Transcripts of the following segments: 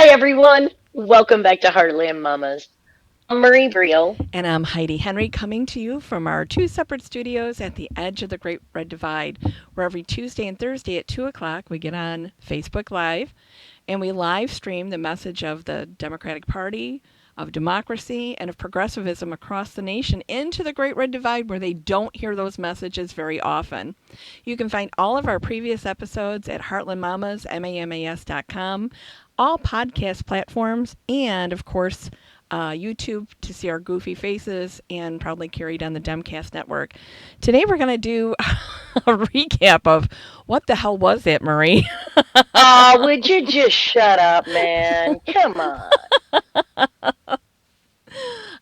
Hi, everyone. Welcome back to Heartland Mamas. I'm Marie Briel. And I'm Heidi Henry coming to you from our two separate studios at the edge of the Great Red Divide, where every Tuesday and Thursday at 2 o'clock we get on Facebook Live and we live stream the message of the Democratic Party, of democracy, and of progressivism across the nation into the Great Red Divide where they don't hear those messages very often. You can find all of our previous episodes at heartlandmamas.com, all podcast platforms, and of course, YouTube to see our goofy faces and proudly carried on the Demcast network. Today we're going to do a recap of what the hell was it, Marie? Aw, would you just shut up, man? Come on.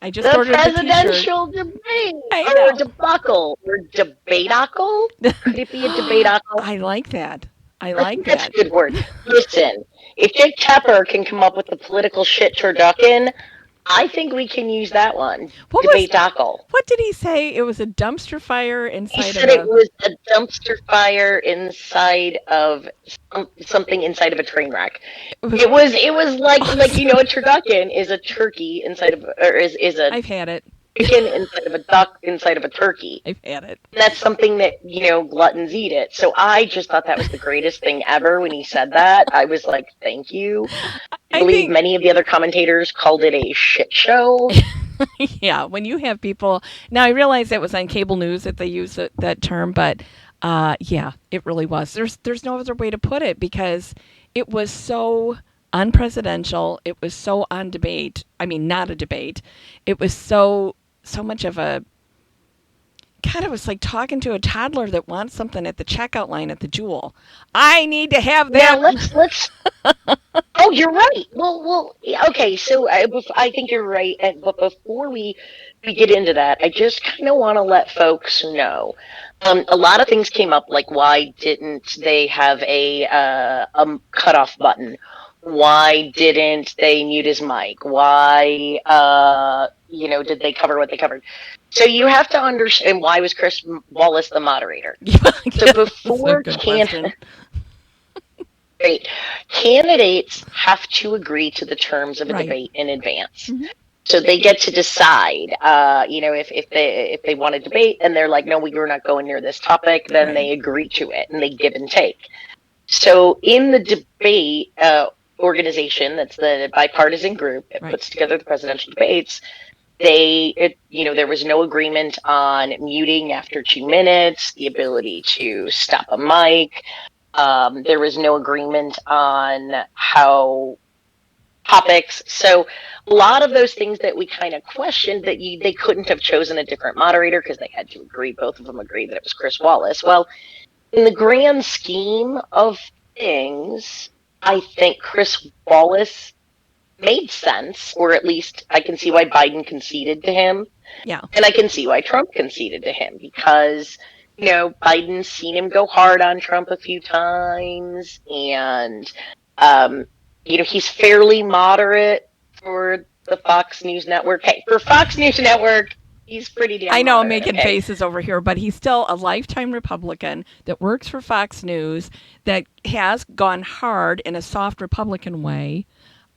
I just The ordered the t-shirt. presidential debate, I or know. debacle, or debateacle? Could it be a debateacle? I like that. I I like think that's a that. good word. Listen, if Jake Tapper can come up with the political shit turducken, I think we can use that one. What was Debateacle. what did he say? It was a dumpster fire He inside of said it a was a dumpster fire inside of something inside of a train wreck. it was It was like awesome. a turducken is a turkey inside of or is a I've had it. chicken inside of a duck inside of a turkey. I've had it. And that's something that gluttons eat it. So I just thought that was the greatest thing ever when he said that. I was like, thank you. I I believe think many of the other commentators called it a shit show. yeah, when you have people now, I realize that was on cable news that they used that term, but yeah, it really was. There's no other way to put it because it was so unpresidential. It was so on debate. I mean, not a debate. It was so much of a God. It was like talking to a toddler that wants something at the checkout line at the Jewel. I need to have Now that. let's. Oh, you're right. Well. Yeah, okay. So I think you're right. But before we get into that, I just kind of want to let folks know. A lot of things came up, like why didn't they have a cutoff button? Why didn't they mute his mic? Why did they cover what they covered? So you have to understand, why was Chris Wallace the moderator? So That's a before good question. Great. Candidates have to agree to the terms of a Right. debate in advance. Hmm. So they get to decide, if they want to debate and they're like, no, we're not going near this topic, then Right. they agree to it and they give and take. So in the debate organization, that's the bipartisan group that Right. puts together the presidential debates, there was no agreement on muting after 2 minutes, the ability to stop a mic. There was no agreement on how topics. So a lot of those things that we kind of questioned, that they couldn't have chosen a different moderator because they had to agree. Both of them agreed that it was Chris Wallace. Well, in the grand scheme of things, I think Chris Wallace made sense, or at least I can see why Biden conceded to him. Yeah. And I can see why Trump conceded to him because, Biden's seen him go hard on Trump a few times. And, he's fairly moderate for the Fox News Network. Hey, for Fox News Network, he's pretty damn I know I'm moderate, making okay? faces over here, but he's still a lifetime Republican that works for Fox News that has gone hard in a soft Republican way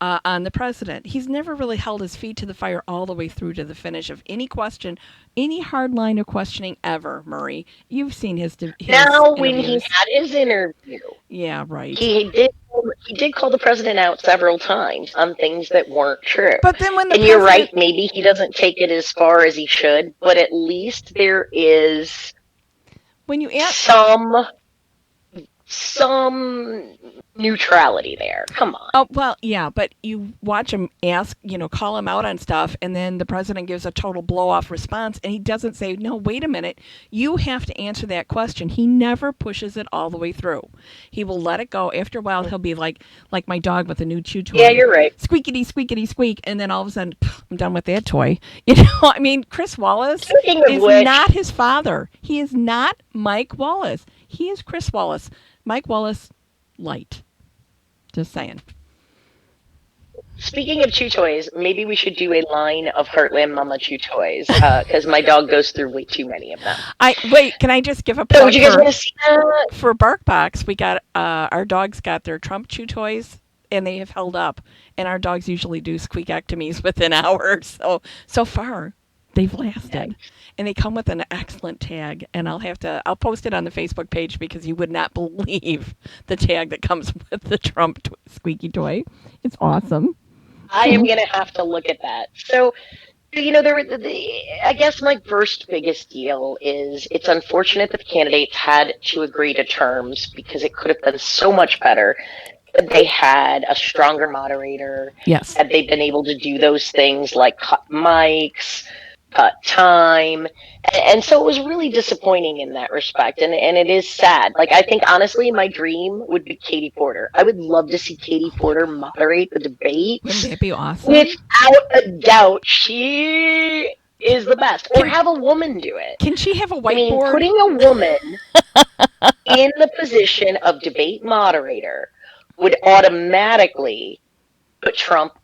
on the president. He's never really held his feet to the fire all the way through to the finish of any question, any hard line of questioning ever, Murray. You've seen his Now, when he interviews. had his interview, Yeah, right. he did call the president out several times on things that weren't true. But then when the And you're right, president, maybe he doesn't take it as far as he should, but at least there is when you ask, some some neutrality there. Come on. oh, well, yeah, but you watch him ask, call him out on stuff, and then the president gives a total blow off response, and he doesn't say, no, wait a minute, you have to answer that question. He never pushes it all the way through. He will let it go. After a while, he'll be like my dog with a new chew Yeah, toy. you're right. Squeakity, squeakity, squeak, and then all of a sudden, I'm done with that toy. I mean, Chris Wallace Speaking of is which, not his father. He is not Mike Wallace. He is Chris Wallace. Mike Wallace, light. Just saying. speaking of chew toys, maybe we should do a line of Heartland Mama chew toys, because my dog goes through way too many of them. I wait. Can I just give a So, would plug you guys want to see that? for BarkBox? We got our dogs got their Trump chew toys and they have held up. And our dogs usually do squeakectomies within hours. So far, they've lasted, Nice. and they come with an excellent tag. And I'll post it on the Facebook page because you would not believe the tag that comes with the Trump squeaky toy. It's awesome. I am So going to have to look at that. So, I guess my first biggest deal is it's unfortunate that the candidates had to agree to terms because it could have been so much better had they had a stronger moderator, yes, had they been able to do those things like cut mics, cut time. And so it was really disappointing in that respect. And it is sad. Like, I think honestly, my dream would be Katie Porter. I would love to see Katie oh my Porter god, moderate the wouldn't debates. that be awesome? Without a doubt, she is the best. Or Can have a woman do it. can she have a I mean, whiteboard? putting a woman in the position of debate moderator would automatically put Trump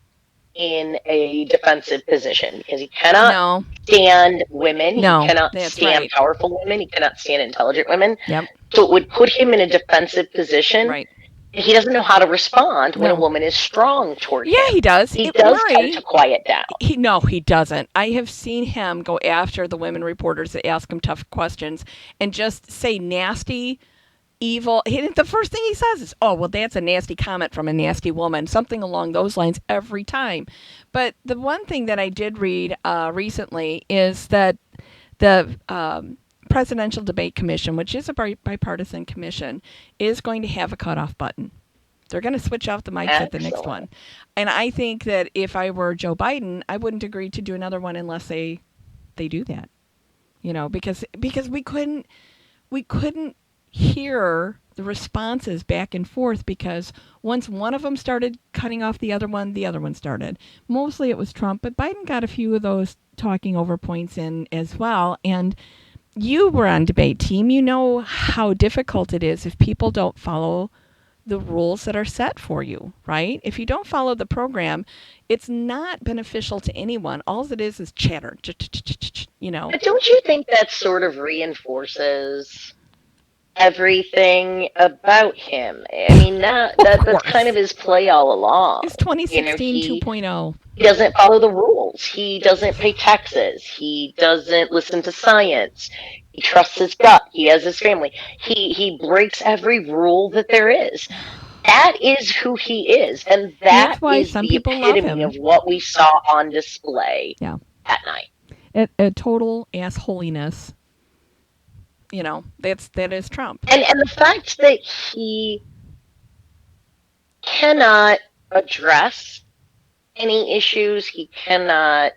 in a defensive position because he cannot No, stand women, he no, cannot that's stand right. powerful women, he cannot stand intelligent women. Yep, So it would put him in a defensive position. right. He doesn't know how to respond when a No. woman is strong toward Yeah, him. he does. He It does tend to worry. quiet down. He doesn't. I have seen him go after the women reporters that ask him tough questions and just say nasty, evil. The first thing he says is, "Oh, well, that's a nasty comment from a nasty woman," something along those lines every time. But the one thing that I did read recently is that the Presidential Debate Commission, which is a bipartisan commission, is going to have a cutoff button. They're going to switch off the mics at the next Excellent. one. And I think that if I were Joe Biden, I wouldn't agree to do another one unless they do that. Because we couldn't hear the responses back and forth because once one of them started cutting off the other one started. Mostly it was Trump, but Biden got a few of those talking over points in as well. And you were on debate team. You know how difficult it is if people don't follow the rules that are set for you, right? If you don't follow the program, it's not beneficial to anyone. All it is chatter, you know. But don't you think that sort of reinforces everything about him? I mean, Of that's kind of course. his play all along. It's You know, 2016 he 2.0. he doesn't follow the rules. He doesn't pay taxes. He doesn't listen to science. He trusts his gut. He has his family. He breaks every rule that there is. That is who he is, and that That's why is some the people love epitome him. of what we saw on display Yeah. that night. A total assholiness. That is Trump. And the fact that he cannot address any issues, he cannot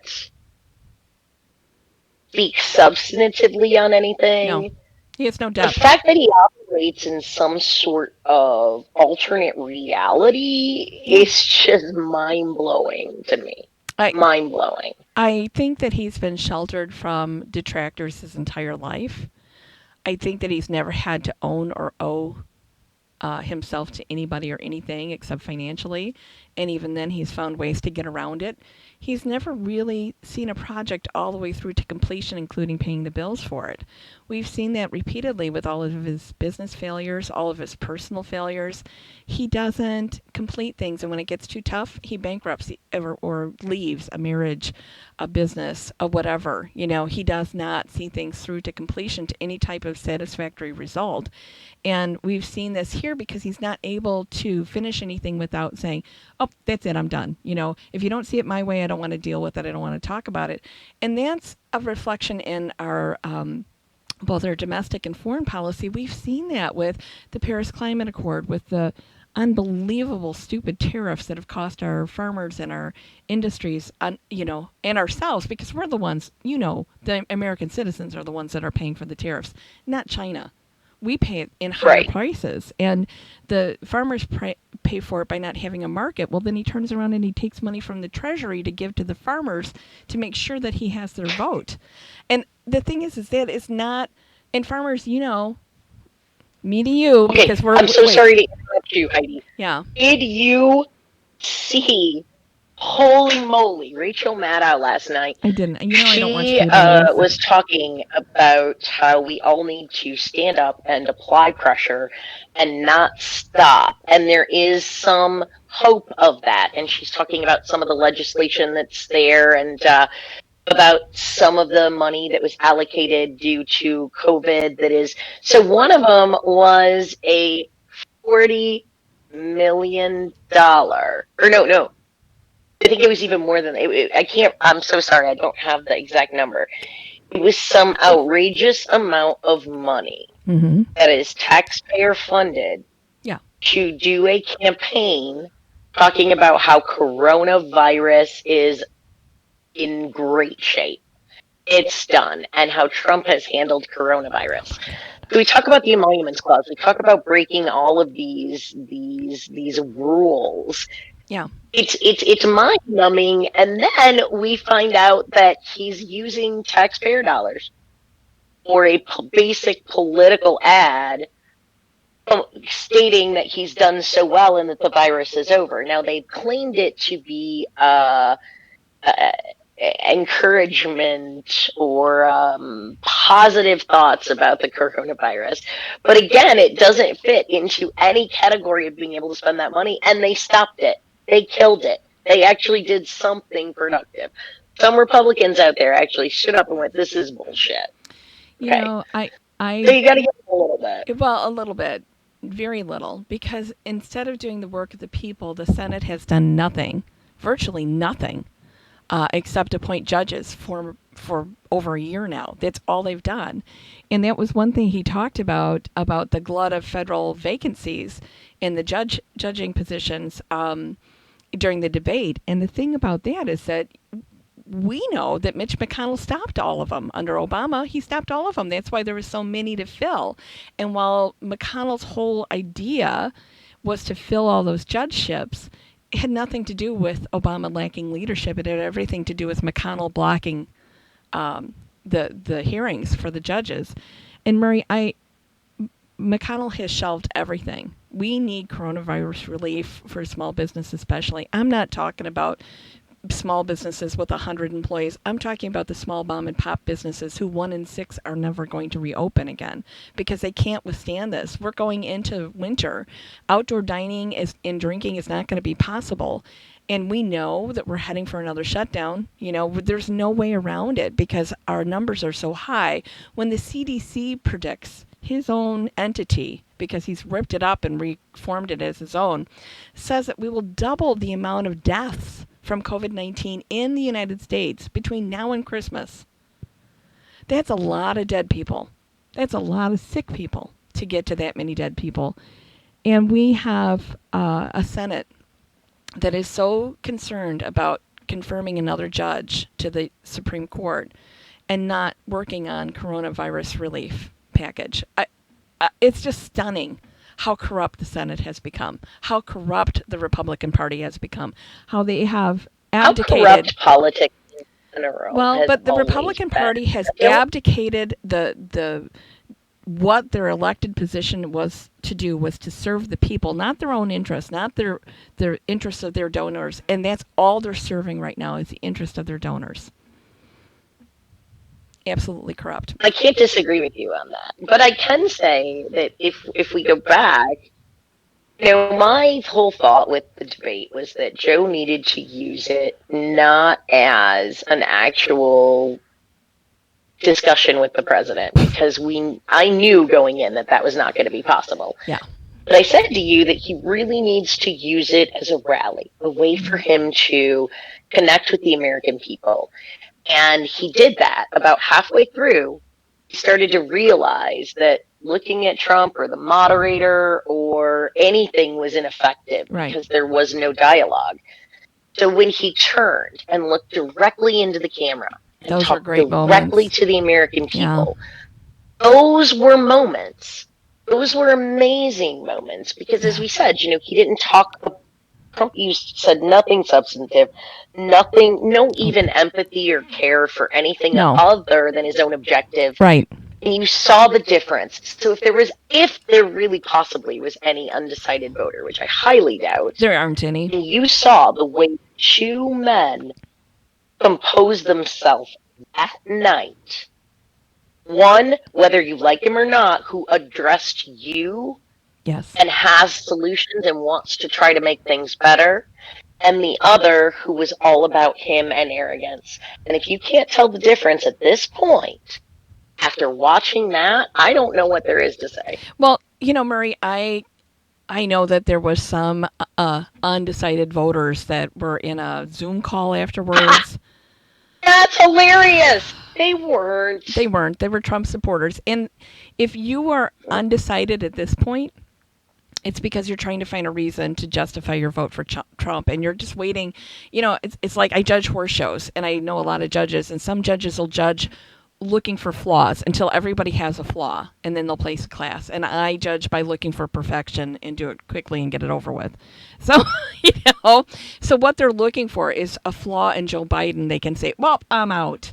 speak substantively on No. anything. He has no The depth. fact that he operates in some sort of alternate reality Yeah. is just mind blowing to me. I Mind blowing. I think that he's been sheltered from detractors his entire life. I think that he's never had to own or owe himself to anybody or anything except financially. And even then, he's found ways to get around it. He's never really seen a project all the way through to completion, including paying the bills for it. We've seen that repeatedly with all of his business failures, all of his personal failures. He doesn't complete things, and when it gets too tough, he bankrupts or leaves a marriage, a business, a whatever. He does not see things through to completion to any type of satisfactory result. And we've seen this here because he's not able to finish anything without saying, "Oh, that's it, I'm done." If you don't see it my way, I don't want to deal with it. I don't want to talk about it. And that's a reflection in our both our domestic and foreign policy. We've seen that with the Paris Climate Accord, with the unbelievable stupid tariffs that have cost our farmers and our industries, and ourselves, because we're the ones, the American citizens are the ones that are paying for the tariffs, not China. We pay it in higher Right. prices, and the farmers pay for it by not having a market. Well, then he turns around and he takes money from the treasury to give to the farmers to make sure that he has their vote. And the thing is that it's not. And farmers, me to you, Okay, because we're I'm so wait, sorry to interrupt you, Heidi. yeah, Did you see Holy moly, Rachel Maddow last night. I didn't. I don't watch She cable news. was talking about how we all need to stand up and apply pressure and not stop. And there is some hope of that. And she's talking about some of the legislation that's there and about some of the money that was allocated due to COVID. That is, so one of them was a $40 million, or no, I think it was even more than I can't. I'm so sorry. I don't have the exact number. It was some outrageous amount of money Mm-hmm. that is taxpayer funded Yeah. to do a campaign talking about how coronavirus is in great shape. It's done, and how Trump has handled coronavirus. So we talk about the emoluments clause. We talk about breaking all of these rules. Yeah. It's mind numbing, and then we find out that he's using taxpayer dollars for a basic political ad stating that he's done so well and that the virus is over. Now they've claimed it to be uh, encouragement or positive thoughts about the coronavirus. But again, it doesn't fit into any category of being able to spend that money, and they stopped it. They killed it. They actually did something productive. Some Republicans out there actually stood up and went, "This is bullshit." You Okay, know, so I, you got to get a little bit. well, a little bit, very little, because instead of doing the work of the people, the Senate has done nothing, virtually nothing, except appoint judges for over a year now. That's all they've done, and that was one thing he talked about the glut of federal vacancies in the judging positions during the debate. And the thing about that is that we know that Mitch McConnell stopped all of them. Under Obama, he stopped all of them. That's why there were so many to fill. And while McConnell's whole idea was to fill all those judgeships, it had nothing to do with Obama lacking leadership. It had everything to do with McConnell blocking the hearings for the judges. And Murray, McConnell has shelved everything. We need coronavirus relief for small business, especially. I'm not talking about small businesses with 100 employees. I'm talking about the small mom and pop businesses who 1 in 6 are never going to reopen again because they can't withstand this. We're going into winter. Outdoor dining and drinking is not going to be possible. And we know that we're heading for another shutdown. There's no way around it because our numbers are so high. When the CDC predicts his own entity, because he's ripped it up and reformed it as his own, says that we will double the amount of deaths from COVID-19 in the United States between now and Christmas. That's a lot of dead people. That's a lot of sick people to get to that many dead people. And we have a Senate that is so concerned about confirming another judge to the Supreme Court and not working on coronavirus relief package. It's just stunning how corrupt the Senate has become, how corrupt the Republican Party has become, how they have abdicated. How corrupt politics in general. Well, but the always Republican been. Party has abdicated the what their elected position was to do was to serve the people, not their own interests, not their interests of their donors, and that's all they're serving right now is the interest of their donors. Absolutely corrupt. I can't disagree with you on that, but I can say that if we go back, my whole thought with the debate was that Joe needed to use it not as an actual discussion with the president because I knew going in that was not going to be possible. Yeah. But I said to you that he really needs to use it as a rally, a way for him to connect with the American people. And he did that about halfway through. He started to realize that looking at Trump or the moderator or anything was ineffective because there was no dialogue. So when he turned and looked directly into the camera and those talked great directly moments to the American people, those were moments. Those were amazing moments because, as we said, he didn't talk. Trump said nothing substantive, nothing, no even empathy or care for anything other than his own objective. Right. And you saw the difference. So if there really possibly was any undecided voter, which I highly doubt, there aren't any, and you saw the way two men compose themselves that night. One, whether you like him or not, who addressed you Yes. and has solutions and wants to try to make things better, and the other who was all about him and arrogance. And if you can't tell the difference at this point, after watching that, I don't know what there is to say. Well, Murray, I know that there was some undecided voters that were in a Zoom call afterwards. That's hilarious. They weren't. They weren't. They were Trump supporters. And if you are undecided at this point, it's because you're trying to find a reason to justify your vote for Trump, and you're just waiting. It's like I judge horse shows, and I know a lot of judges, and some judges will judge looking for flaws until everybody has a flaw, and then they'll place a class. And I judge by looking for perfection and do it quickly and get it over with. So, you know, so what they're looking for is a flaw in Joe Biden. They can say, well, I'm out.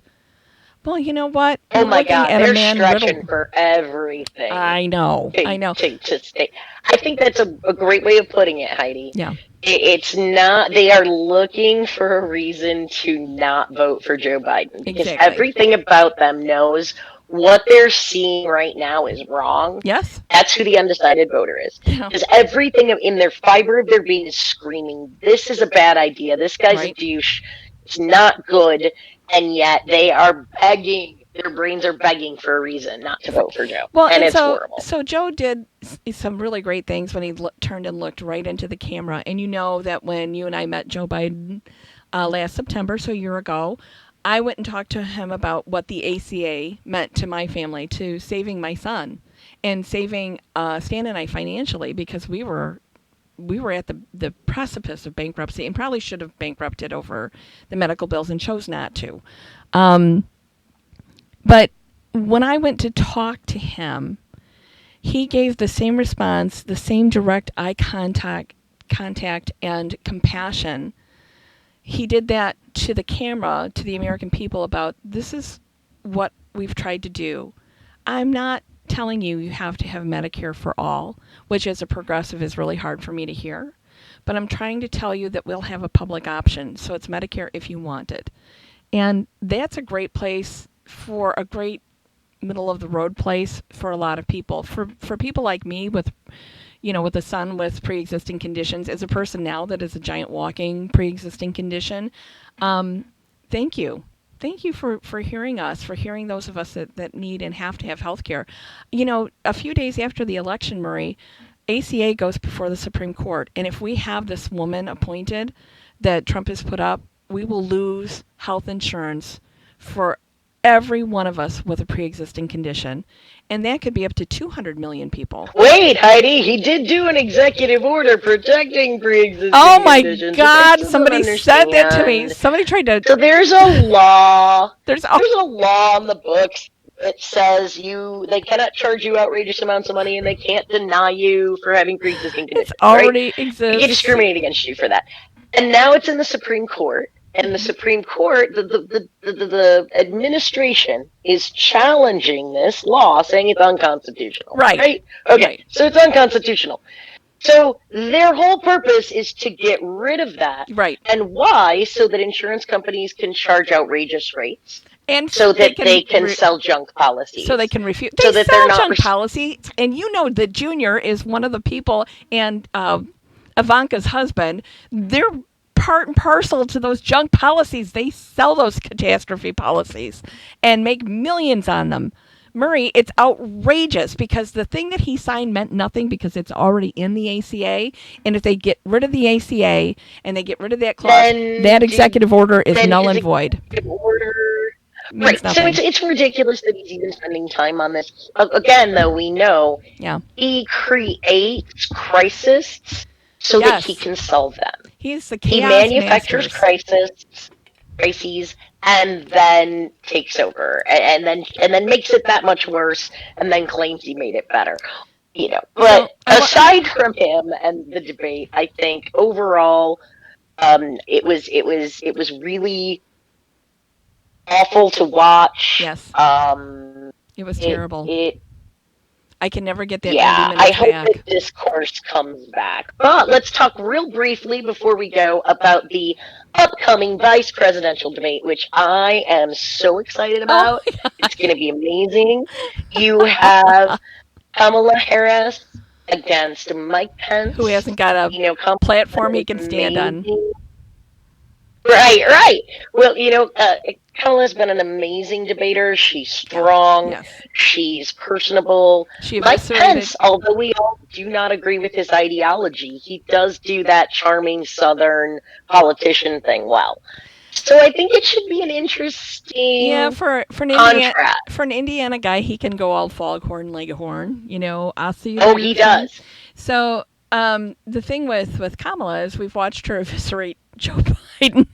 Well, you know what? Oh You're my looking God, at a they're man stretching riddled. for everything I know. I know. to stay. I think that's a great way of putting it, Heidi. Yeah, It's not, they are looking for a reason to not vote for Joe Biden because exactly. everything about them knows what they're seeing right now is wrong. Yes. That's who the undecided voter is. Yeah. Because everything in their fiber of their being is screaming, this is a bad idea. This guy's a Right. douche. It's not good. And yet they are begging, their brains are begging for a reason not to vote for Joe. Well, And and it's so horrible. so Joe did some really great things when he turned and looked right into the camera. And you know that when you and I met Joe Biden last September, so a year ago, I went and talked to him about what the ACA meant to my family, to saving my son, and saving Stan and I financially because we were at the precipice of bankruptcy and probably should have bankrupted over the medical bills and chose not to. Um, but when I went to talk to him, he gave the same response, the same direct eye contact and compassion. He did that to the camera, to the American people about this is what we've tried to do. I'm not telling you you have to have Medicare for all, which as a progressive is really hard for me to hear. But I'm trying to tell you that we'll have a public option. So it's Medicare if you want it. And that's a great place for a great middle of the road place for a lot of people. For people like me with with a son with pre-existing conditions, as a person now that is a giant walking pre-existing condition, um, thank you. Thank you for hearing us, for hearing those of us that need and have to have health care. A few days after the election, Murray, ACA goes before the Supreme Court. And if we have this woman appointed that Trump has put up, we will lose health insurance for every one of us with a pre-existing condition, and that could be up to 200 million people. Wait, Heidi, he did do an executive order protecting Oh pre-existing my conditions, which I God! still don't Somebody said that to me. understand. Somebody tried to. So there's a law. There's There's a law in the books that says they cannot charge you outrageous amounts of money and they can't deny you for having pre-existing it's conditions, right? already They can exists. discriminate against you for that. And now it's in the Supreme Court. And the Supreme Court, the administration is challenging this law, saying it's unconstitutional. Right. Right? Okay, Right. so it's unconstitutional. So their whole purpose is to get rid of that. Right. And why? So that insurance companies can charge outrageous rates. And So that they can sell junk policies. So they can refuse. So They that they're sell not junk policies, and you know that Junior is one of the people, and Ivanka's husband. They're part and parcel to those junk policies. They sell those catastrophe policies and make millions on them. Murray, it's outrageous because the thing that he signed meant nothing because it's already in the ACA. And if they get rid of the ACA and they get rid of that clause, Then that executive order is then null his and void. executive order. Means Right. So nothing. it's ridiculous that he's even spending time on this. Again, though, we know Yeah. he creates crises so that he Yes. can solve them. He's the He chaos manufactures masters. crises, and then takes over, and then makes it that much worse, and then claims he made it better. So But aside from him and the debate, I think overall, it was really awful to watch. yes, Um, it was it terrible. it I can never get that 90 Yeah, I minutes hope that back. discourse comes back. But let's talk real briefly before we go about the upcoming vice presidential debate, which I am so excited Oh about. my It's going to gosh. be amazing. You have Kamala Harris against Mike Who Pence. hasn't got a Kamala's platform he an can stand on? amazing. Right, right. Well, Kamala's been an amazing debater. She's Yeah. strong. Yes. She's personable. She Mike eviscerated. Pence, although we all do not agree with his ideology, he does do that charming Southern politician thing well. So I think it should be an Yeah, interesting for contrast. an Indiana guy, he can go all foghorn leghorn. I'll see you Oh, there, he son. does. So the thing with Kamala is we've watched her eviscerate Joe Biden,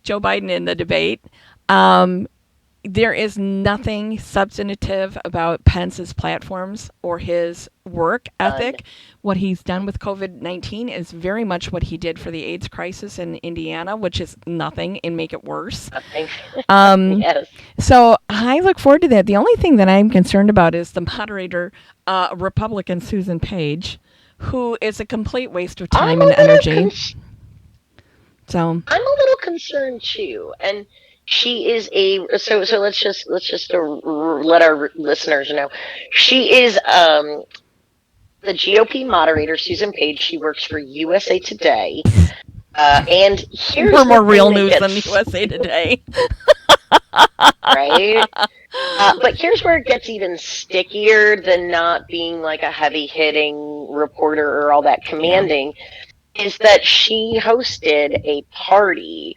Joe Biden in the debate. Um, there is nothing substantive about Pence's platforms or his work Done. ethic. What he's done with COVID-19 is very much what he did for the AIDS crisis in Indiana, which is nothing and make it worse. Nothing. Um, Yes. so I look forward to that. The only thing that I'm concerned about is the moderator, Republican Susan Page, who is a complete waste of I'm time a and little energy. So, I'm a little concerned too, and she is a so let's just let our listeners know she is the GOP moderator Susan Page. She works for USA Today, and we're here's the more thing real that news than gets USA Today. right. But here's where it gets even stickier than not being like a heavy hitting reporter or all that Yeah. commanding is that she hosted a party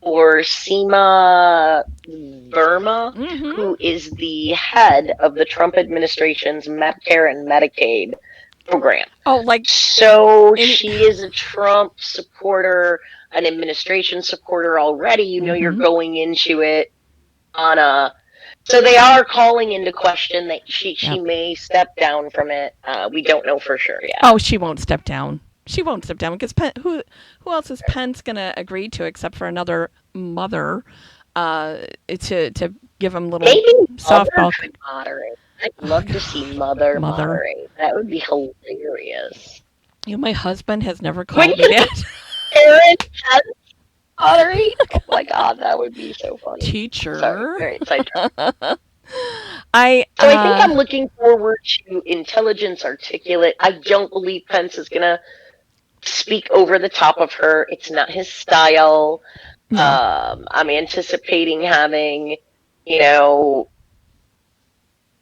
for Seema Verma, Mm-hmm. who is the head of the Trump administration's Medicare and Medicaid program. Oh, like So any. she is a Trump supporter, an administration supporter already. You're Mm-hmm. going into it on a. So they are calling into question that she Yep. may step down from it. We don't know for sure yet. Oh, she won't step down. She won't step down because who else is Pence gonna agree to except for another mother, uh, to give him little Maybe Mother softball. could moderate. I'd Oh love to see God, Mother mother. moderate. That would be hilarious. My husband has never When called me you that. parent has moderate, oh my god, that would be so funny. Sorry, Teacher. all right, sidetrack. I So I think I'm looking forward to intelligence, articulate. I don't believe Pence is gonna speak over the top of her. It's not his style. no. I'm anticipating having, you know,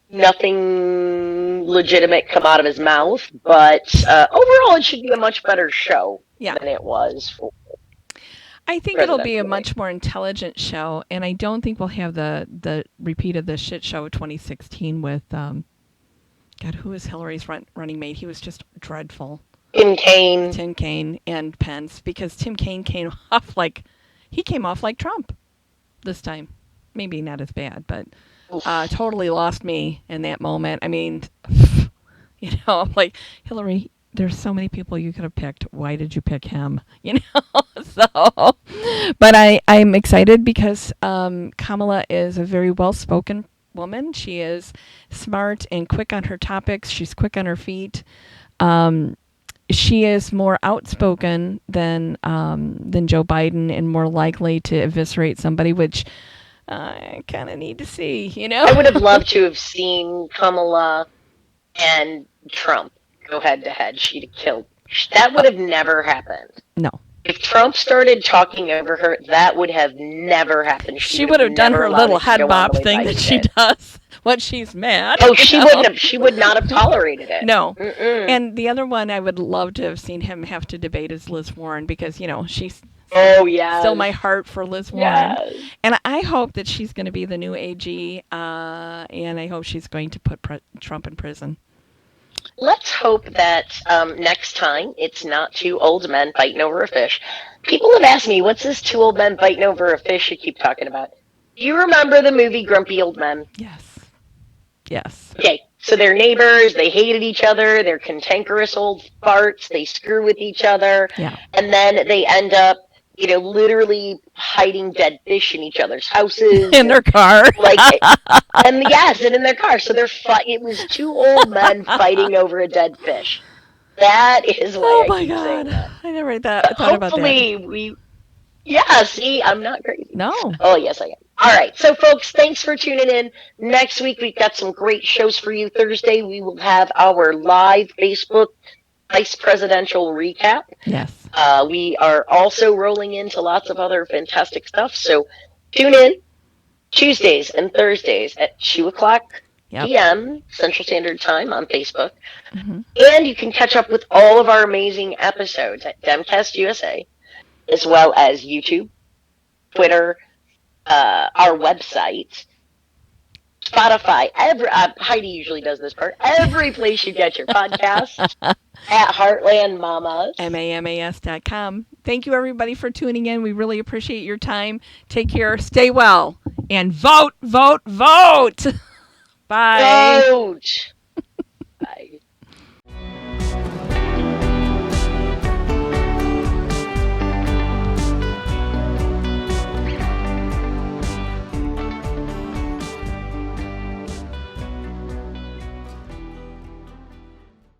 nothing legitimate come out of his mouth, but overall, it should be a much better show Yeah. than it was for I think it'll be presidential a debate. much more intelligent show, and I don't think we'll have the repeat of the shit show of 2016 with God, who was Hillary's running mate? He was just dreadful. Tim Kaine, Tim Kaine and Pence, because Tim Kaine came off like he came off like Trump this time. Maybe not as bad, but oof, totally lost me in that moment. I mean, like Hillary. There's so many people you could have picked. Why did you pick him? So, but I'm excited because Kamala is a very well spoken woman. She is smart and quick on her topics. She's quick on her feet. Um, she is more outspoken than Joe Biden and more likely to eviscerate somebody, which I kind of need to see. I would have loved to have seen Kamala and Trump go head to head. She'd have killed. That would have never happened. No, If Trump started talking over her, that would have never happened. She she would would have have done never her allowed little it to head go on bop the way thing that Biden she did. does when she's mad. Oh, she wouldn't have. She would not have tolerated it. No. Mm-mm. And the other one I would love to have seen him have to debate is Liz Warren because, she's Oh still yes, my heart for Liz Warren. yes. And I hope that she's going to be the new AG, and I hope she's going to put Trump in prison. Let's hope that next time it's not two old men fighting over a fish. People have asked me, "What's this two old men fighting over a fish you keep talking about?" Do you remember the movie Grumpy Old Men? Yes. Yes. Okay, so they're neighbors, they hated each other, they're cantankerous old farts, they screw with each other, Yeah. and then they end up literally hiding dead fish in each other's houses In their and car. like, and yes, and in their car. So it was two old men fighting over a dead fish. That is why Oh I my keep God. saying that. I never But thought about that. hopefully yeah, see, I'm not crazy. No. Oh, yes, I am. All right. So, folks, thanks for tuning in. Next week, we've got some great shows for you. Thursday, we will have our live Facebook vice presidential recap. Yes. We are also rolling into lots of other fantastic stuff. So, tune in Tuesdays and Thursdays at 2 o'clock Yep. p.m. Central Standard Time on Facebook. Hmm. And you can catch up with all of our amazing episodes at Demcast USA, as well as YouTube, Twitter, our website, Spotify. Heidi usually does this part. Every place you get your podcasts at Heartland Mamas. MAMAS.com. Thank you, everybody, for tuning in. We really appreciate your time. Take care. Stay well. And vote, vote, vote. Bye. Vote. Bye.